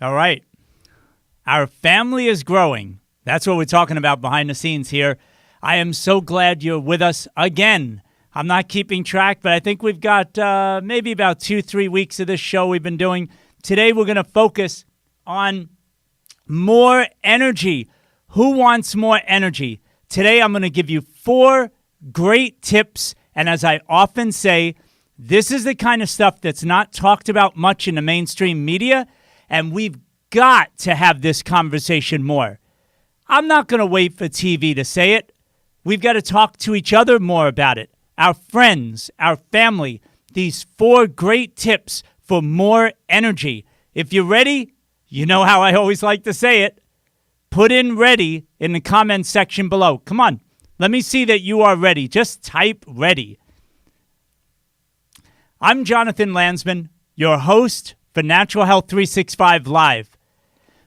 All right. Our family is growing. That's what we're talking about behind the scenes here. I am so glad you're with us again. I'm not keeping track, but I think we've got maybe about 2-3 weeks of this show we've been doing. Today, we're going to focus on more energy. Who wants more energy? Today, I'm going to give you 4 great tips. And as I often say, this is the kind of stuff that's not talked about much in the mainstream media. And we've got to have this conversation more. I'm not going to wait for TV to say it. We've got to talk to each other more about it. Our friends, our family, these 4 great tips for more energy. If you're ready, you know how I always like to say it. Put in ready in the comments section below. Come on, let me see that you are ready. Just type ready. I'm Jonathan Landsman, your host for Natural Health 365 Live.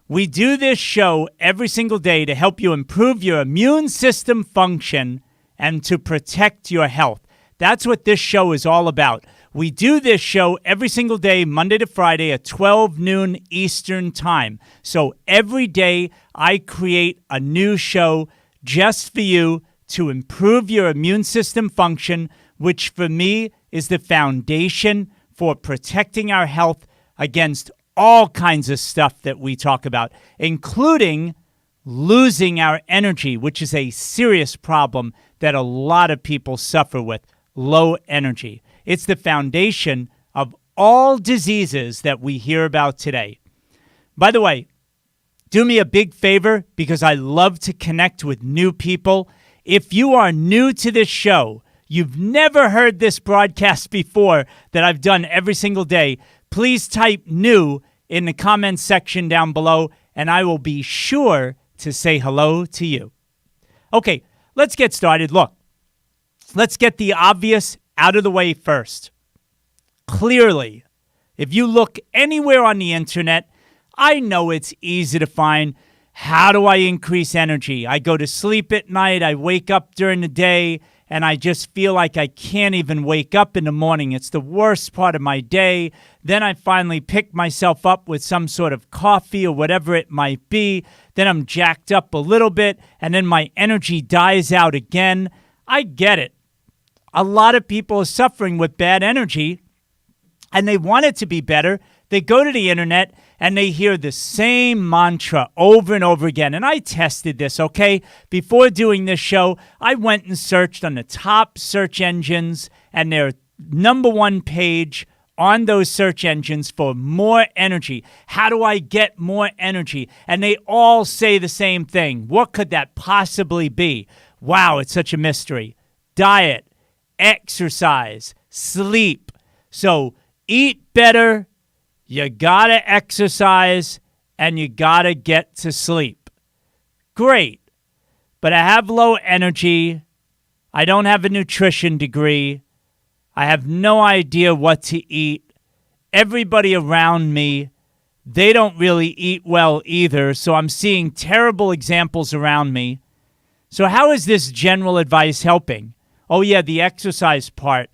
We do this show every single day to help you improve your immune system function and to protect your health. That's what this show is all about. We do this show every single day, Monday to Friday at 12 noon Eastern Time. So every day I create a new show just for you to improve your immune system function, which for me is the foundation for protecting our health against all kinds of stuff that we talk about, including losing our energy, which is a serious problem that a lot of people suffer with, low energy. It's the foundation of all diseases that we hear about today. By the way, do me a big favor because I love to connect with new people. If you are new to this show, you've never heard this broadcast before that I've done every single day, please type new in the comments section down below, and I will be sure to say hello to you. Okay, let's get started. Look, let's get the obvious out of the way first. Clearly, if you look anywhere on the internet, I know it's easy to find, how do I increase energy? I go to sleep at night, I wake up during the day, and I just feel like I can't even wake up in the morning. It's the worst part of my day. Then I finally pick myself up with some sort of coffee or whatever it might be. Then I'm jacked up a little bit, and then my energy dies out again. I get it. A lot of people are suffering with bad energy, and they want it to be better. They go to the internet, and they hear the same mantra over and over again. And I tested this, okay? Before doing this show, I went and searched on the top search engines and their number 1 page on those search engines for more energy. How do I get more energy? And they all say the same thing. What could that possibly be? Wow, it's such a mystery. Diet, exercise, sleep. So eat better. You gotta exercise, and you gotta get to sleep. Great. But I have low energy. I don't have a nutrition degree. I have no idea what to eat. Everybody around me, they don't really eat well either, so I'm seeing terrible examples around me. So how is this general advice helping? Oh yeah, the exercise part.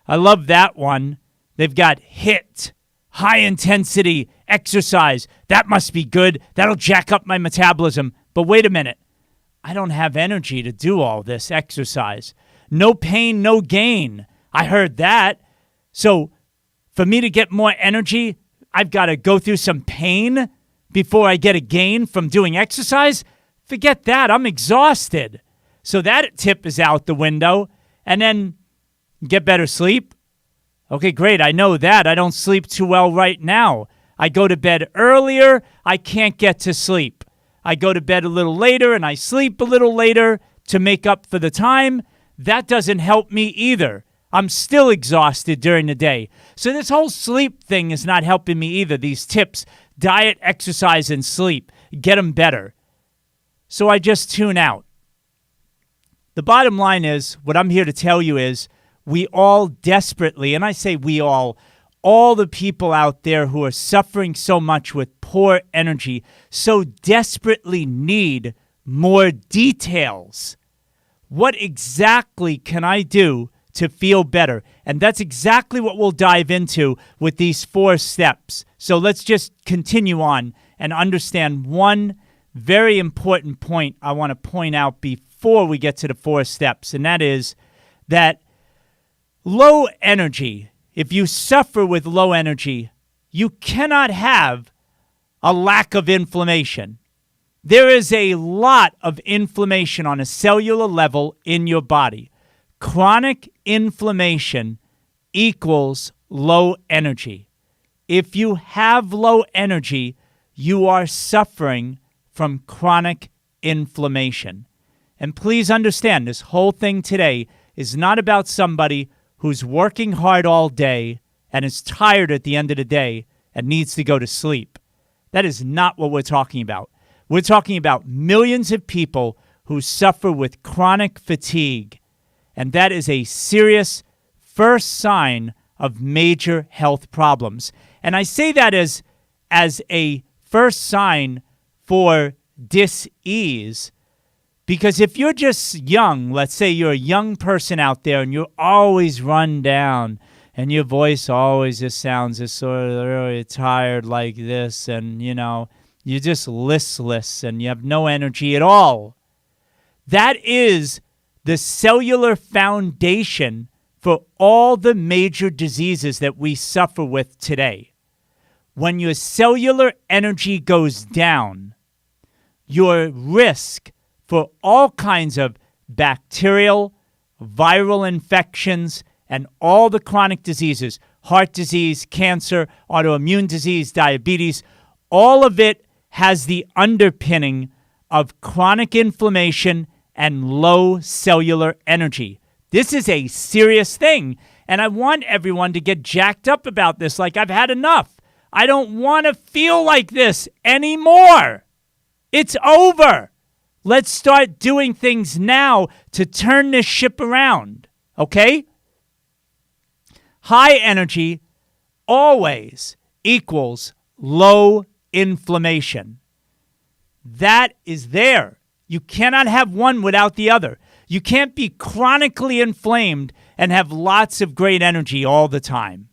I love that one. They've got HIIT, high intensity exercise. That must be good. That'll jack up my metabolism. But wait a minute. I don't have energy to do all this exercise. No pain, no gain. I heard that. So for me to get more energy, I've got to go through some pain before I get a gain from doing exercise? Forget that. I'm exhausted. So that tip is out the window. And then get better sleep. Okay, great. I know that. I don't sleep too well right now. I go to bed earlier. I can't get to sleep. I go to bed a little later and I sleep a little later to make up for the time. That doesn't help me either. I'm still exhausted during the day. So this whole sleep thing is not helping me either. These tips, diet, exercise, and sleep, get them better. So I just tune out. The bottom line is, what I'm here to tell you is, we all desperately, and I say we all the people out there who are suffering so much with poor energy, so desperately need more details. What exactly can I do to feel better? And that's exactly what we'll dive into with these 4 steps. So let's just continue on and understand one very important point I want to point out before we get to the 4 steps, and that is that low energy, if you suffer with low energy, you cannot have a lack of inflammation. There is a lot of inflammation on a cellular level in your body. Chronic inflammation equals low energy. If you have low energy, you are suffering from chronic inflammation. And please understand, this whole thing today is not about somebody who's working hard all day and is tired at the end of the day and needs to go to sleep. That is not what we're talking about. We're talking about millions of people who suffer with chronic fatigue, and that is a serious first sign of major health problems. And I say that as a first sign for dis-ease, because if you're just young, let's say you're a young person out there and you're always run down and your voice always just sounds just sort of really tired like this, and, you're just listless and you have no energy at all. That is the cellular foundation for all the major diseases that we suffer with today. When your cellular energy goes down, your risk for all kinds of bacterial, viral infections, and all the chronic diseases, heart disease, cancer, autoimmune disease, diabetes, all of it has the underpinning of chronic inflammation and low cellular energy. This is a serious thing, and I want everyone to get jacked up about this like I've had enough. I don't want to feel like this anymore. It's over. Let's start doing things now to turn this ship around, okay? High energy always equals low inflammation. That is there. You cannot have one without the other. You can't be chronically inflamed and have lots of great energy all the time.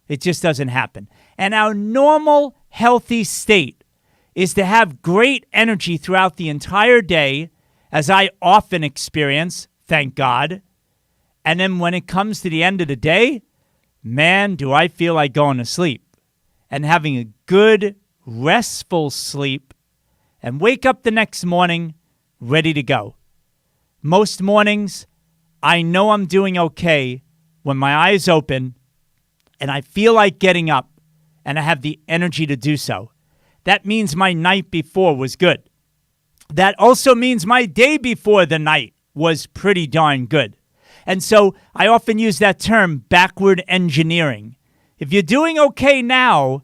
It just doesn't happen. And our normal, healthy state is to have great energy throughout the entire day, as I often experience, thank God. And then when it comes to the end of the day, man, do I feel like going to sleep and having a good, restful sleep and wake up the next morning ready to go. Most mornings, I know I'm doing okay when my eyes open and I feel like getting up and I have the energy to do so. That means my night before was good. That also means my day before the night was pretty darn good. And so I often use that term, backward engineering. If you're doing okay now,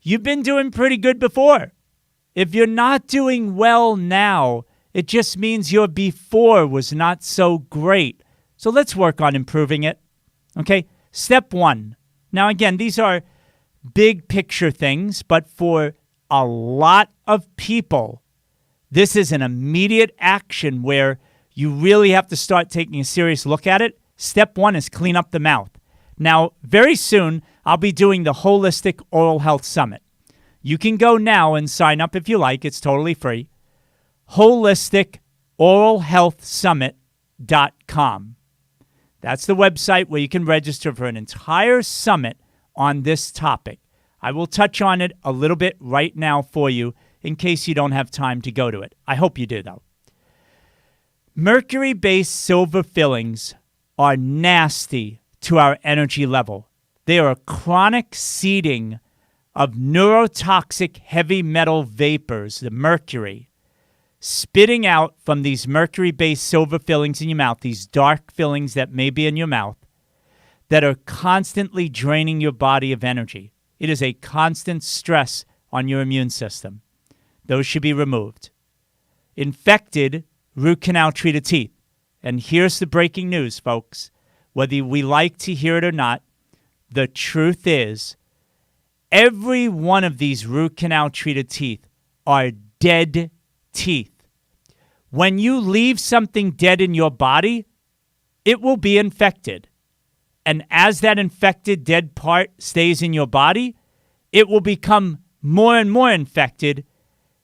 you've been doing pretty good before. If you're not doing well now, it just means your before was not so great. So let's work on improving it. Okay, step 1. Now again, these are big picture things, but for a lot of people, this is an immediate action where you really have to start taking a serious look at it. Step 1 is clean up the mouth. Now, very soon, I'll be doing the Holistic Oral Health Summit. You can go now and sign up if you like. It's totally free. HolisticOralHealthSummit.com. That's the website where you can register for an entire summit on this topic. I will touch on it a little bit right now for you in case you don't have time to go to it. I hope you do, though. Mercury-based silver fillings are nasty to our energy level. They are a chronic seeding of neurotoxic heavy metal vapors, the mercury, spitting out from these mercury-based silver fillings in your mouth, these dark fillings that may be in your mouth, that are constantly draining your body of energy. It is a constant stress on your immune system. Those should be removed. Infected root canal treated teeth. And here's the breaking news, folks. Whether we like to hear it or not, the truth is, every one of these root canal treated teeth are dead teeth. When you leave something dead in your body, it will be infected. And as that infected dead part stays in your body, it will become more and more infected.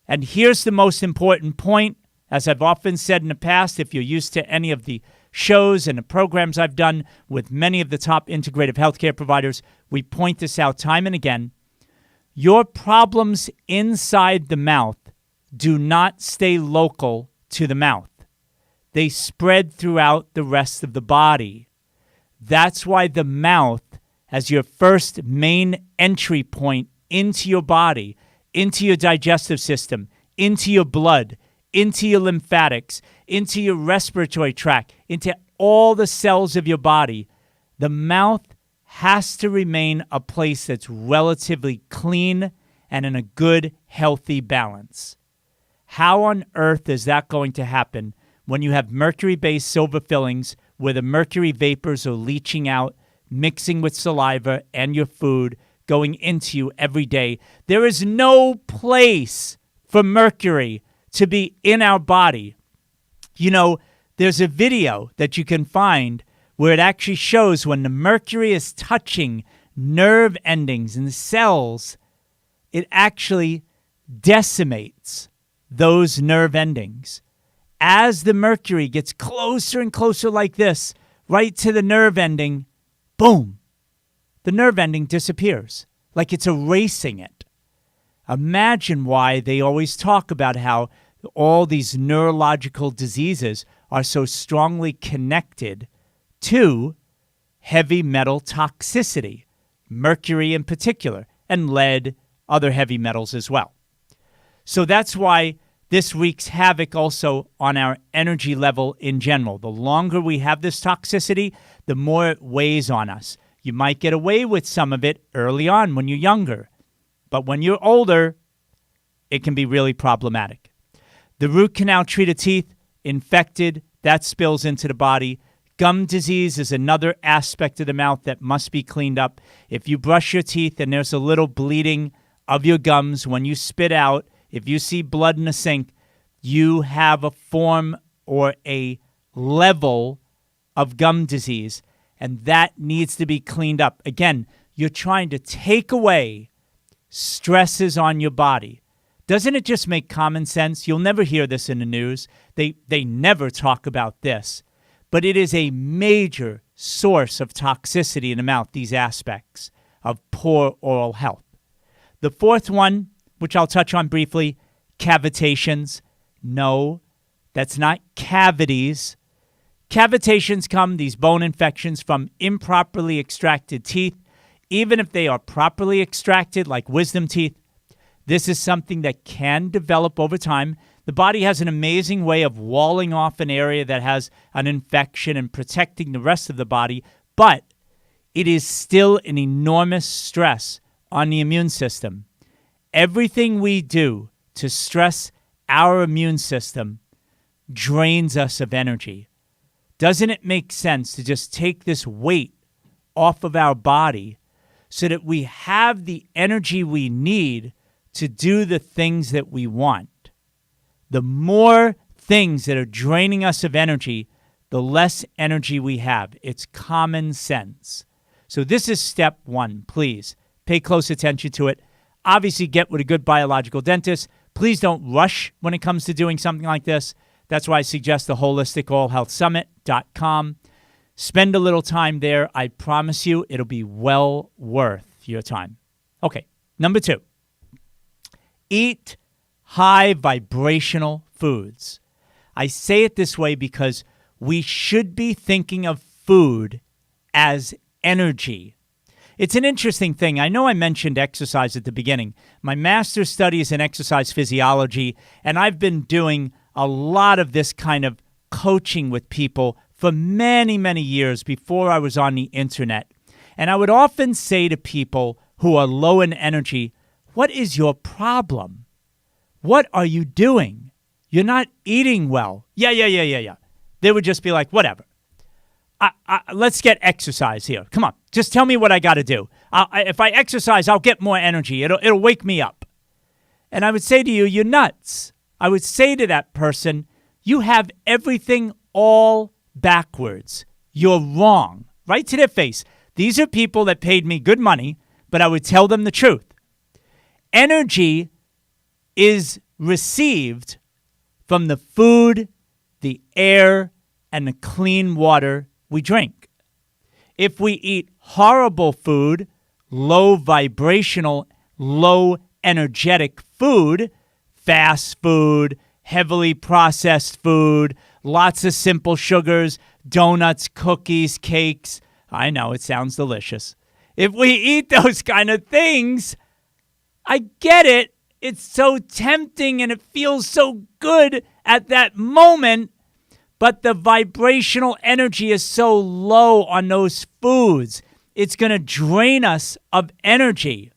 And here's the most important point. As I've often said in the past, if you're used to any of the shows and the programs I've done with many of the top integrative healthcare providers, we point this out time and again. Your problems inside the mouth do not stay local to the mouth. They spread throughout the rest of the body. That's why the mouth, as your first main entry point into your body, into your digestive system, into your blood, into your lymphatics, into your respiratory tract, into all the cells of your body, the mouth has to remain a place that's relatively clean and in a good, healthy balance. How on earth is that going to happen when you have mercury-based silver fillings where the mercury vapors are leaching out, mixing with saliva and your food, going into you every day? There is no place for mercury to be in our body. You know, there's a video that you can find where it actually shows when the mercury is touching nerve endings and cells, it actually decimates those nerve endings. As the mercury gets closer and closer like this, right to the nerve ending, boom, the nerve ending disappears, like it's erasing it. Imagine why they always talk about how all these neurological diseases are so strongly connected to heavy metal toxicity, mercury in particular, and lead, other heavy metals as well. So that's why this wreaks havoc also on our energy level in general. The longer we have this toxicity, the more it weighs on us. You might get away with some of it early on when you're younger, but when you're older, it can be really problematic. The root canal treated teeth, infected, that spills into the body. Gum disease is another aspect of the mouth that must be cleaned up. If you brush your teeth and there's a little bleeding of your gums when you spit out, if you see blood in the sink, you have a form or a level of gum disease, and that needs to be cleaned up. Again, you're trying to take away stresses on your body. Doesn't it just make common sense? You'll never hear this in the news. They never talk about this. But it is a major source of toxicity in the mouth, these aspects of poor oral health. The fourth one, which I'll touch on briefly, cavitations. No, that's not cavities. Cavitations come, these bone infections, from improperly extracted teeth. Even if they are properly extracted, like wisdom teeth, this is something that can develop over time. The body has an amazing way of walling off an area that has an infection and protecting the rest of the body, but it is still an enormous stress on the immune system. Everything we do to stress our immune system drains us of energy. Doesn't it make sense to just take this weight off of our body so that we have the energy we need to do the things that we want? The more things that are draining us of energy, the less energy we have. It's common sense. So this is step one. Please pay close attention to it. Obviously, get with a good biological dentist. Please don't rush when it comes to doing something like this. That's why I suggest the holisticoralhealthsummit.com. Spend a little time there. I promise you it'll be well worth your time. Okay, number 2. Eat high vibrational foods. I say it this way because we should be thinking of food as energy. It's an interesting thing. I know I mentioned exercise at the beginning. My master's study is in exercise physiology, and I've been doing a lot of this kind of coaching with people for many, many years before I was on the internet. And I would often say to people who are low in energy, what is your problem? What are you doing? You're not eating well. Yeah. They would just be like, whatever. Let's get exercise here. Come on, just tell me what I got to do. If I exercise, I'll get more energy. It'll wake me up. And I would say to you, you're nuts. I would say to that person, you have everything all backwards. You're wrong. Right to their face. These are people that paid me good money, but I would tell them the truth. Energy is received from the food, the air, and the clean water we drink. If we eat horrible food, low vibrational, low energetic food, fast food, heavily processed food, lots of simple sugars, donuts, cookies, cakes. I know, it sounds delicious. If we eat those kind of things, I get it. It's so tempting and it feels so good at that moment, but the vibrational energy is so low on those foods. It's going to drain us of energy.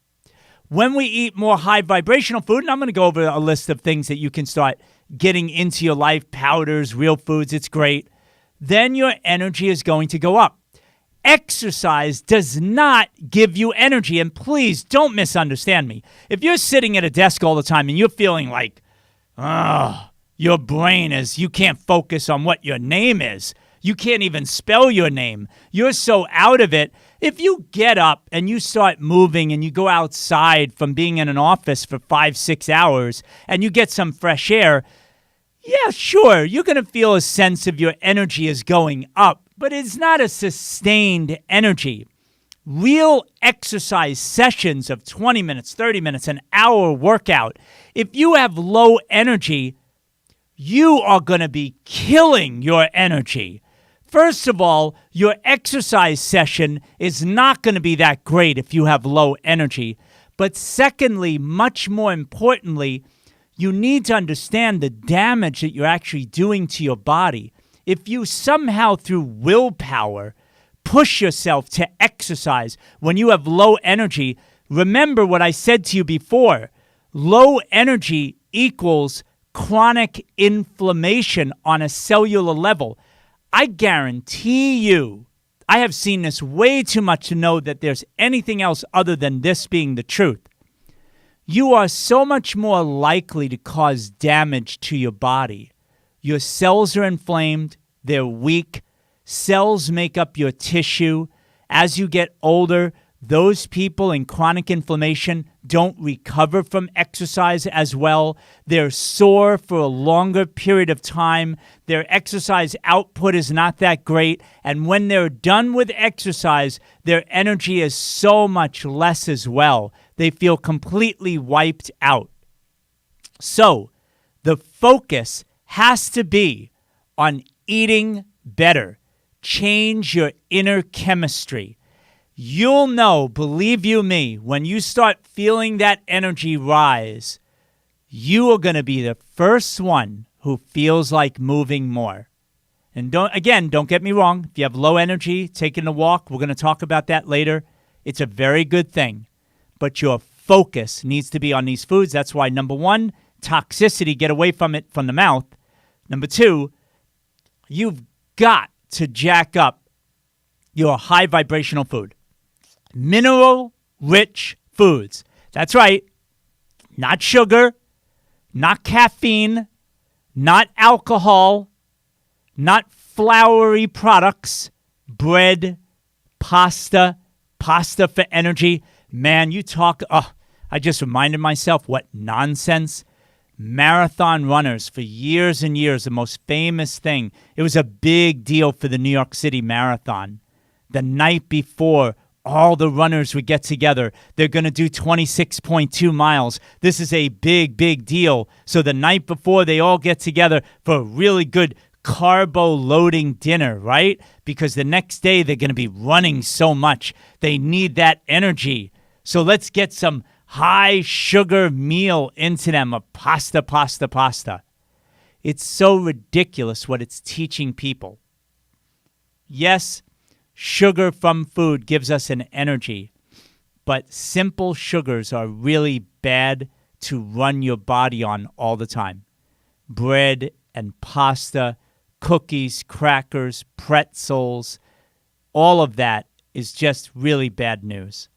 When we eat more high vibrational food, and I'm going to go over a list of things that you can start getting into your life, powders, real foods, it's great, then your energy is going to go up. Exercise does not give you energy, and please don't misunderstand me. If you're sitting at a desk all the time and you're feeling like, your brain is, you can't focus on what your name is. You can't even spell your name. You're so out of it. If you get up and you start moving and you go outside from being in an office for 5-6 hours and you get some fresh air, yeah, sure, you're going to feel a sense of your energy is going up, but it's not a sustained energy. Real exercise sessions of 20 minutes, 30 minutes, an hour workout, if you have low energy, you are going to be killing your energy. First of all, your exercise session is not going to be that great if you have low energy. But secondly, much more importantly, you need to understand the damage that you're actually doing to your body. If you somehow, through willpower, push yourself to exercise when you have low energy, remember what I said to you before. Low energy equals chronic inflammation on a cellular level. I guarantee you, I have seen this way too much to know that there's anything else other than this being the truth. You are so much more likely to cause damage to your body. Your cells are inflamed, they're weak, cells make up your tissue. As you get older, those people in chronic inflammation don't recover from exercise as well. They're sore for a longer period of time. Their exercise output is not that great. And when they're done with exercise, their energy is so much less as well. They feel completely wiped out. So the focus has to be on eating better. Change your inner chemistry. You'll know, believe you me, when you start feeling that energy rise, you are going to be the first one who feels like moving more. And don't get me wrong. If you have low energy, taking a walk, we're going to talk about that later. It's a very good thing. But your focus needs to be on these foods. That's why, number one, toxicity, get away from it from the mouth. Number two, you've got to jack up your high vibrational food. Mineral-rich foods. That's right. Not sugar, not caffeine, not alcohol, not floury products, bread, pasta, Pasta for energy. Man, you talk, I just reminded myself what nonsense. Marathon runners for years and years, the most famous thing. It was a big deal for the New York City Marathon. The night before, all the runners would get together. They're going to do 26.2 miles. This is a big, big deal. So the night before, they all get together for a really good carbo-loading dinner, right? Because the next day, they're going to be running so much. They need that energy. So let's get some high-sugar meal into them of pasta, pasta, pasta. It's so ridiculous what it's teaching people. Yes, sugar from food gives us an energy, but simple sugars are really bad to run your body on all the time. Bread and pasta, cookies, crackers, pretzels, all of that is just really bad news.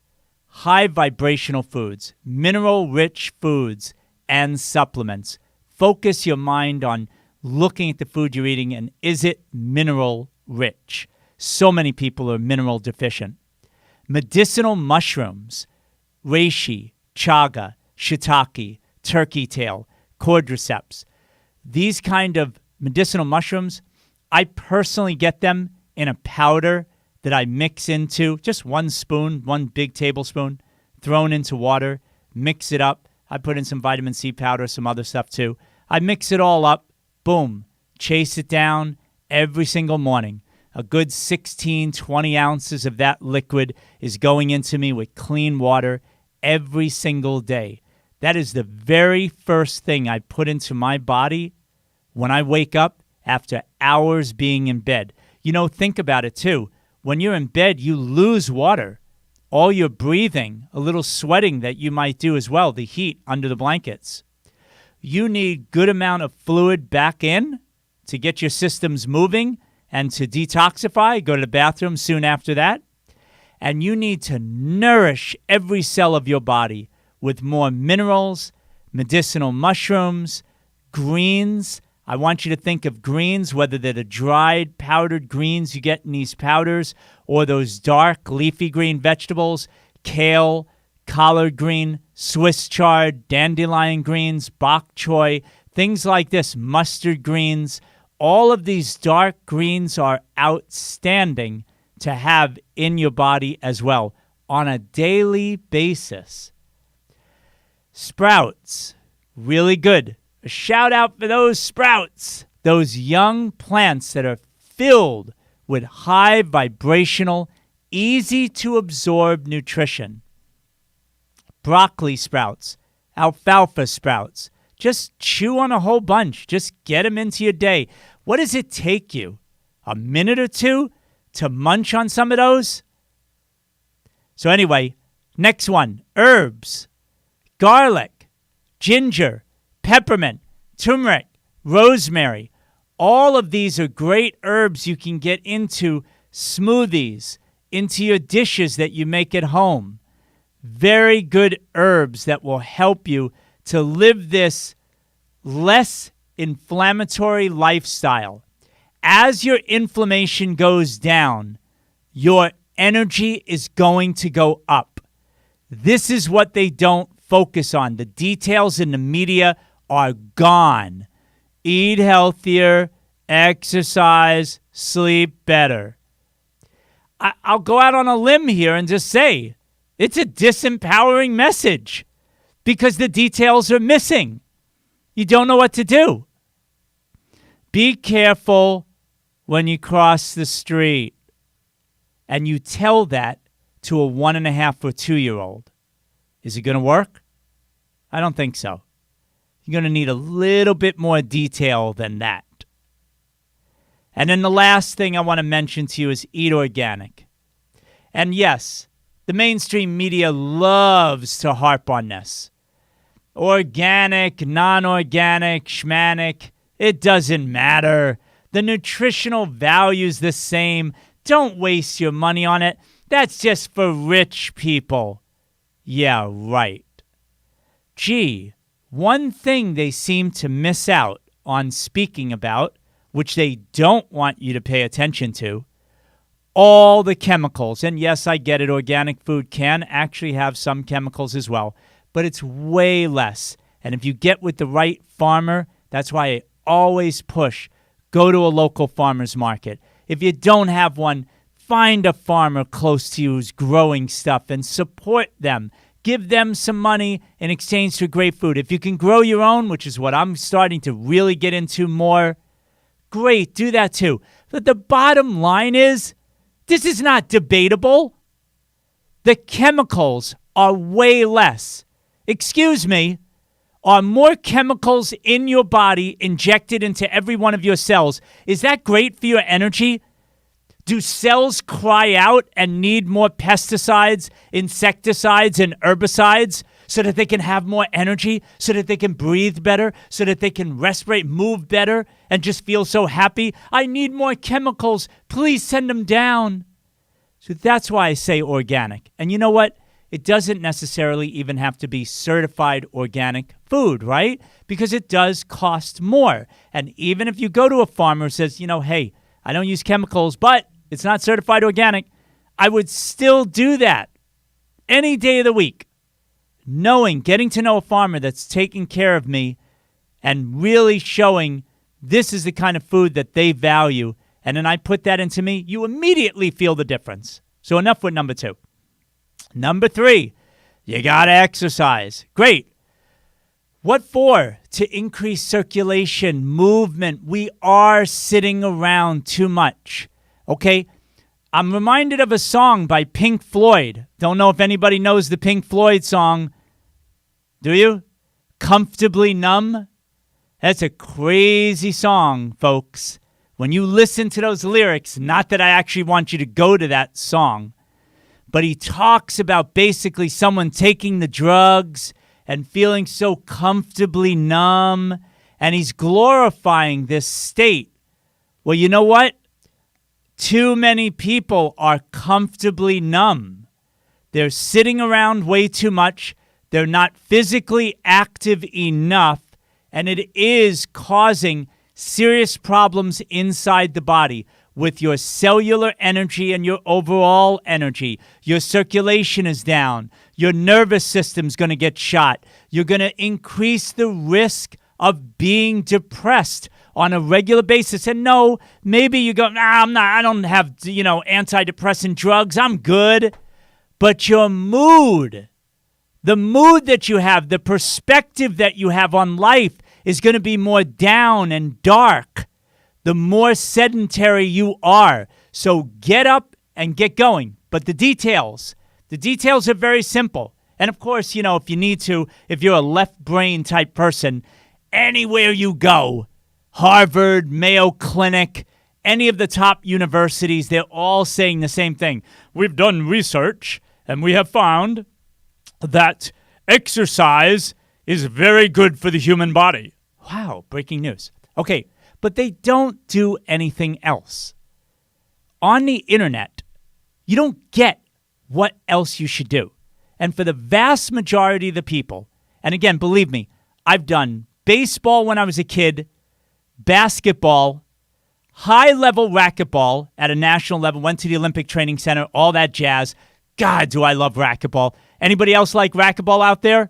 High vibrational foods, mineral-rich foods, and supplements. Focus your mind on looking at the food you're eating and is it mineral-rich? So many people are mineral deficient. Medicinal mushrooms, reishi, chaga, shiitake, turkey tail, cordyceps. These kind of medicinal mushrooms, I personally get them in a powder that I mix into just 1 spoon, 1 big tablespoon, thrown into water, mix it up. I put in some vitamin C powder, some other stuff too. I mix it all up, boom, chase it down every single morning. A good 16, 20 ounces of that liquid is going into me with clean water every single day. That is the very first thing I put into my body when I wake up after hours being in bed. You know, think about it too. When you're in bed, you lose water. All your breathing, a little sweating that you might do as well, the heat under the blankets. You need good amount of fluid back in to get your systems moving and to detoxify, go to the bathroom soon after that. And you need to nourish every cell of your body with more minerals, medicinal mushrooms, greens. I want you to think of greens, whether they're the dried powdered greens you get in these powders or those dark leafy green vegetables, kale, collard green, Swiss chard, dandelion greens, bok choy, things like this, mustard greens. All of these dark greens are outstanding to have in your body as well on a daily basis. Sprouts, really good. A shout out for those sprouts, those young plants that are filled with high vibrational, easy to absorb nutrition. Broccoli sprouts, alfalfa sprouts. Just chew on a whole bunch. Just get them into your day. What does it take you? A minute or two to munch on some of those? So anyway, next one, herbs, garlic, ginger, peppermint, turmeric, rosemary. All of these are great herbs you can get into smoothies, into your dishes that you make at home. Very good herbs that will help you to live this less inflammatory lifestyle. As your inflammation goes down, your energy is going to go up. This is what they don't focus on. The details in the media are gone. Eat healthier, exercise, sleep better. I'll go out on a limb here and just say it's a disempowering message because the details are missing. You don't know what to do. Be careful when you cross the street and you tell that to a 1.5 or 2-year-old. Is it going to work? I don't think so. You're going to need a little bit more detail than that. And then the last thing I want to mention to you is eat organic. And yes, the mainstream media loves to harp on this. Organic, non-organic, schmanic, it doesn't matter. The nutritional value's the same. Don't waste your money on it. That's just for rich people. Yeah, right. Gee, one thing they seem to miss out on speaking about, which they don't want you to pay attention to, all the chemicals. And yes, I get it. Organic food can actually have some chemicals as well, but it's way less. And if you get with the right farmer, that's why I always push, go to a local farmer's market. If you don't have one, find a farmer close to you who's growing stuff and support them. Give them some money in exchange for great food. If you can grow your own, which is what I'm starting to really get into more, great, do that too. But the bottom line is, this is not debatable. The chemicals are way less. Excuse me, are more chemicals in your body injected into every one of your cells. Is that great for your energy? Do cells cry out and need more pesticides, insecticides, and herbicides so that they can have more energy, so that they can breathe better, so that they can respirate, move better, and just feel so happy? I need more chemicals. Please send them down. So that's why I say organic. And you know what? It doesn't necessarily even have to be certified organic food, right? Because it does cost more. And even if you go to a farmer who says, hey, I don't use chemicals, but it's not certified organic, I would still do that any day of the week, getting to know a farmer that's taking care of me and really showing this is the kind of food that they value, and then I put that into me, you immediately feel the difference. So enough with number 2. Number 3, you got to exercise. Great. What for? To increase circulation, movement. We are sitting around too much. Okay, I'm reminded of a song by Pink Floyd. Don't know if anybody knows the Pink Floyd song. Do you? Comfortably Numb? That's a crazy song, folks. When you listen to those lyrics, not that I actually want you to go to that song, but he talks about basically someone taking the drugs and feeling so comfortably numb, and he's glorifying this state. Well, you know what? Too many people are comfortably numb. They're sitting around way too much. They're not physically active enough, and it is causing serious problems inside the body with your cellular energy and your overall energy. Your circulation is down. Your nervous system's going to get shot. You're going to increase the risk of being depressed on a regular basis. And no, maybe you go, I don't have, antidepressant drugs. I'm good. But your mood, the mood that you have, the perspective that you have on life is going to be more down and dark the more sedentary you are. So get up and get going. But the details are very simple. And of course, if you need to, if you're a left brain type person, anywhere you go, Harvard, Mayo Clinic, any of the top universities, they're all saying the same thing. We've done research and we have found that exercise is very good for the human body. Wow, breaking news. Okay, but they don't do anything else. On the internet, you don't get what else you should do. And for the vast majority of the people, and again, believe me, I've done baseball when I was a kid, basketball, high-level racquetball at a national level, went to the Olympic Training Center, all that jazz. God, do I love racquetball. Anybody else like racquetball out there?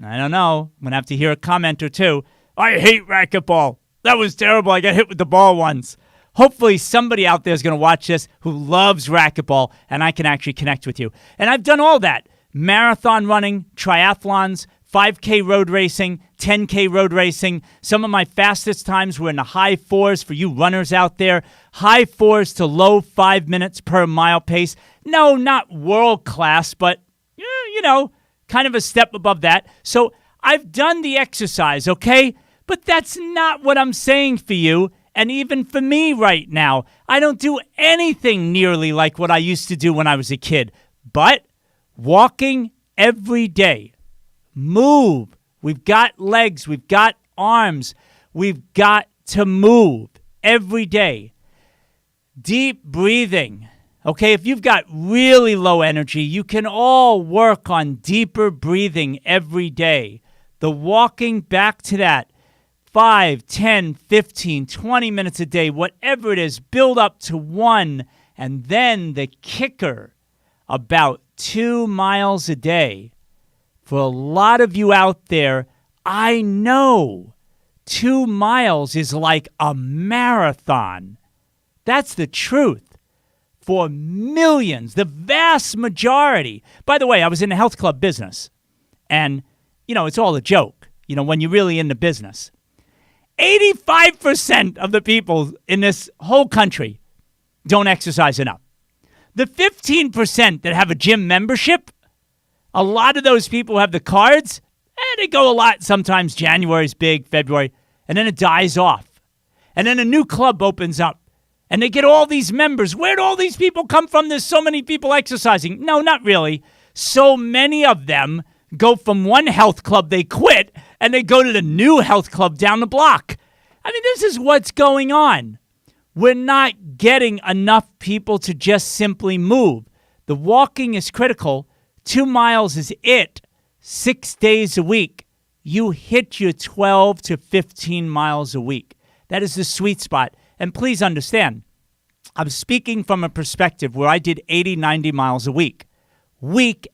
I don't know. I'm going to have to hear a comment or two. I hate racquetball. That was terrible. I got hit with the ball once. Hopefully somebody out there is going to watch this who loves racquetball, and I can actually connect with you. And I've done all that. Marathon running, triathlons, 5K road racing, 10K road racing. Some of my fastest times were in the high 4s for you runners out there. High 4s to low 5 minutes per mile pace. No, not world class, but, kind of a step above that. So I've done the exercise, okay? But that's not what I'm saying for you. And even for me right now, I don't do anything nearly like what I used to do when I was a kid. But walking every day, move. We've got legs, we've got arms, we've got to move every day. Deep breathing. Okay, if you've got really low energy, you can all work on deeper breathing every day. The walking back to that 5, 10, 15, 20 minutes a day, whatever it is, build up to 1 And then the kicker, about 2 miles a day. For a lot of you out there, I know 2 miles is like a marathon. That's the truth. For millions, the vast majority. By the way, I was in the health club business. And, it's all a joke, when you're really in the business. 85% of the people in this whole country don't exercise enough. The 15% that have a gym membership, a lot of those people who have the cards, they go a lot. Sometimes January's big, February, and then it dies off. And then a new club opens up. And they get all these members. Where'd all these people come from? There's so many people exercising. No, not really. So many of them go from one health club, they quit, and they go to the new health club down the block. I mean, this is what's going on. We're not getting enough people to just simply move. The walking is critical. 2 miles is it. 6 days a week. You hit your 12 to 15 miles a week. That is the sweet spot. And please understand, I'm speaking from a perspective where I did 80, 90 miles a week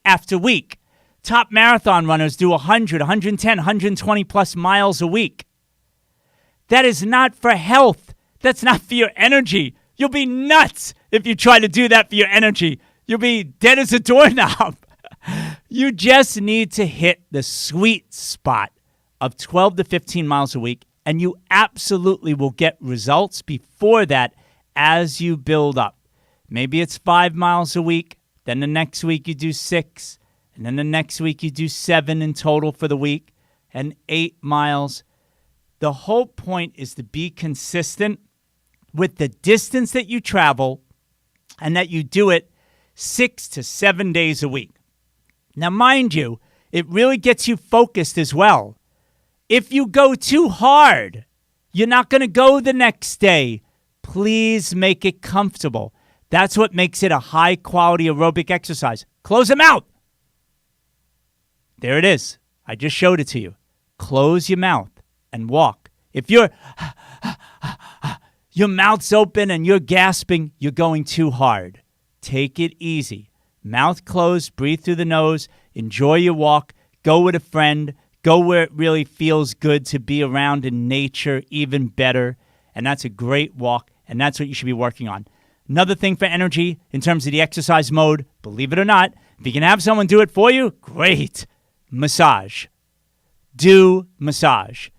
after week. Top marathon runners do 100, 110, 120 plus miles a week. That is not for health. That's not for your energy. You'll be nuts if you try to do that for your energy. You'll be dead as a doorknob. You just need to hit the sweet spot of 12 to 15 miles a week. And you absolutely will get results before that as you build up. Maybe it's 5 miles a week. Then the next week you do 6. And then the next week you do 7 in total for the week. And 8 miles. The whole point is to be consistent with the distance that you travel and that you do it 6 to 7 days a week. Now, mind you, it really gets you focused as well. If you go too hard, you're not going to go the next day. Please make it comfortable. That's what makes it a high-quality aerobic exercise. Close your mouth. There it is. I just showed it to you. Close your mouth and walk. If your mouth's open and you're gasping, you're going too hard. Take it easy. Mouth closed, breathe through the nose, enjoy your walk, go with a friend, go where it really feels good to be around in nature, even better. And that's a great walk, and that's what you should be working on. Another thing for energy in terms of the exercise mode, believe it or not, if you can have someone do it for you, great. Massage. Do massage.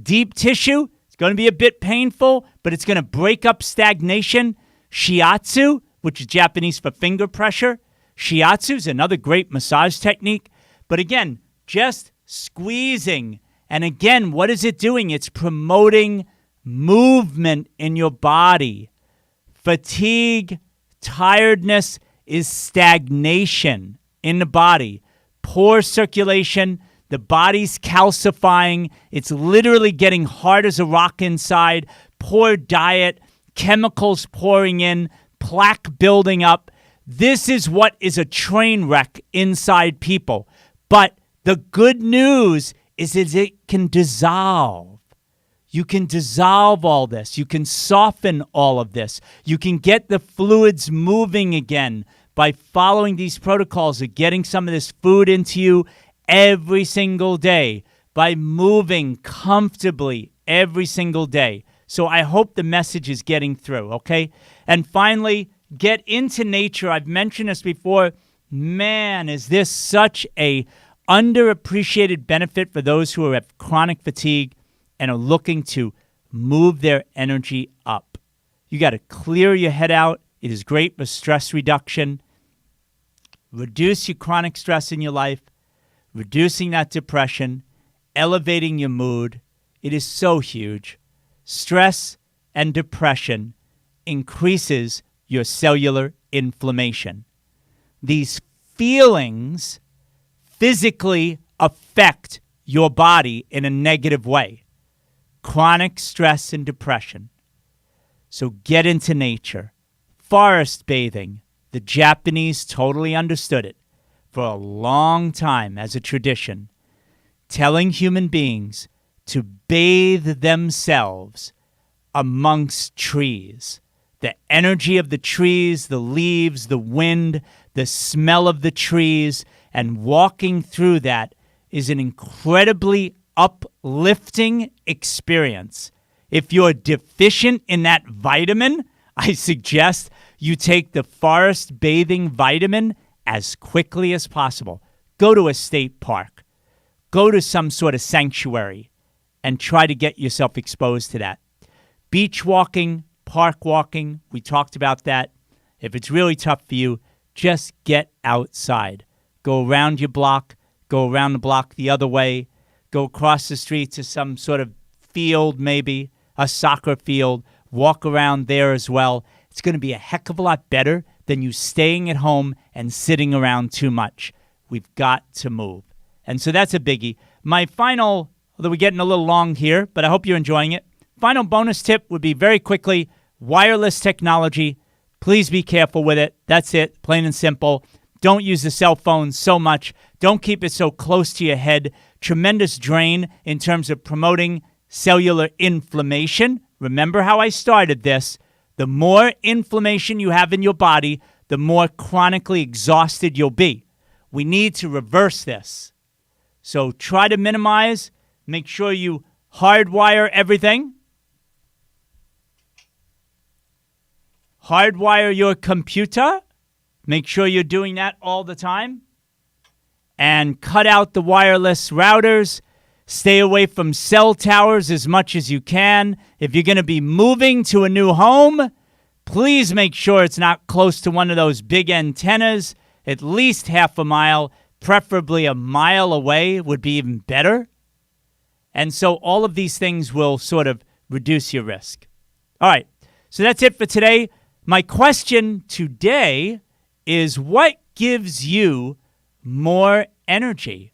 Deep tissue, it's going to be a bit painful, but it's going to break up stagnation. Shiatsu, which is Japanese for finger pressure. Shiatsu is another great massage technique. But again, just squeezing. And again, what is it doing? It's promoting movement in your body. Fatigue, tiredness is stagnation in the body. Poor circulation, the body's calcifying. It's literally getting hard as a rock inside. Poor diet, chemicals pouring in, plaque building up. This is what is a train wreck inside people. But the good news is that it can dissolve. You can dissolve all this. You can soften all of this. You can get the fluids moving again by following these protocols of getting some of this food into you every single day, by moving comfortably every single day. So I hope the message is getting through, okay? And finally, get into nature. I've mentioned this before. Man, is this such a underappreciated benefit for those who have chronic fatigue and are looking to move their energy up. You got to clear your head out. It is great for stress reduction. Reduce your chronic stress in your life, reducing that depression, elevating your mood. It is so huge. Stress and depression increases your cellular inflammation. These feelings physically affect your body in a negative way. Chronic stress and depression. So get into nature. Forest bathing. The Japanese totally understood it for a long time as a tradition, telling human beings to bathe themselves amongst trees The energy of the trees, the leaves, the wind, the smell of the trees, and walking through that is an incredibly uplifting experience. If you're deficient in that vitamin, I suggest you take the forest bathing vitamin as quickly as possible. Go to a state park. Go to some sort of sanctuary and try to get yourself exposed to that. Beach walking, park walking, we talked about that. If it's really tough for you, just get outside. Go around your block, go around the block the other way, go across the street to some sort of field, maybe a soccer field, walk around there as well. It's going to be a heck of a lot better than you staying at home and sitting around too much. We've got to move. And so that's a biggie. My final, although we're getting a little long here, but I hope you're enjoying it. Final bonus tip would be very quickly, wireless technology. Please be careful with it. That's it, plain and simple. Don't use the cell phone so much. Don't keep it so close to your head. Tremendous drain in terms of promoting cellular inflammation. Remember how I started this. The more inflammation you have in your body, the more chronically exhausted you'll be. We need to reverse this. So try to minimize. Make sure you hardwire everything. Hardwire your computer. Make sure you're doing that all the time. And cut out the wireless routers. Stay away from cell towers as much as you can. If you're going to be moving to a new home, please make sure it's not close to one of those big antennas. At least half a mile, preferably a mile away would be even better. And so all of these things will sort of reduce your risk. All right, so that's it for today. My question today is, what gives you more energy?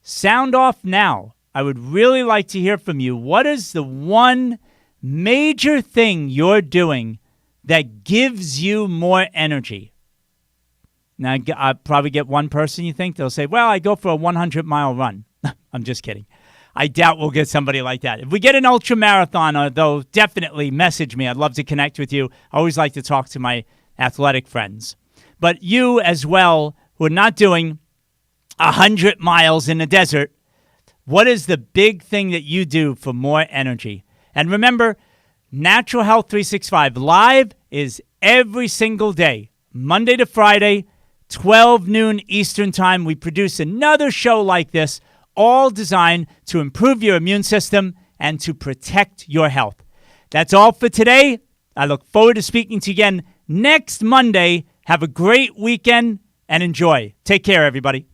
Sound off now. I would really like to hear from you. What is the one major thing you're doing that gives you more energy? Now, I'll probably get one person, you think. They'll say, well, I go for a 100-mile run. I'm just kidding. I doubt we'll get somebody like that. If we get an ultra marathoner, though, definitely message me. I'd love to connect with you. I always like to talk to my athletic friends. But you as well, who are not doing 100 miles in the desert, what is the big thing that you do for more energy? And remember, Natural Health 365 Live is every single day, Monday to Friday, 12 noon Eastern Time. We produce another show like this, all designed to improve your immune system and to protect your health. That's all for today. I look forward to speaking to you again next Monday. Have a great weekend and enjoy. Take care, everybody.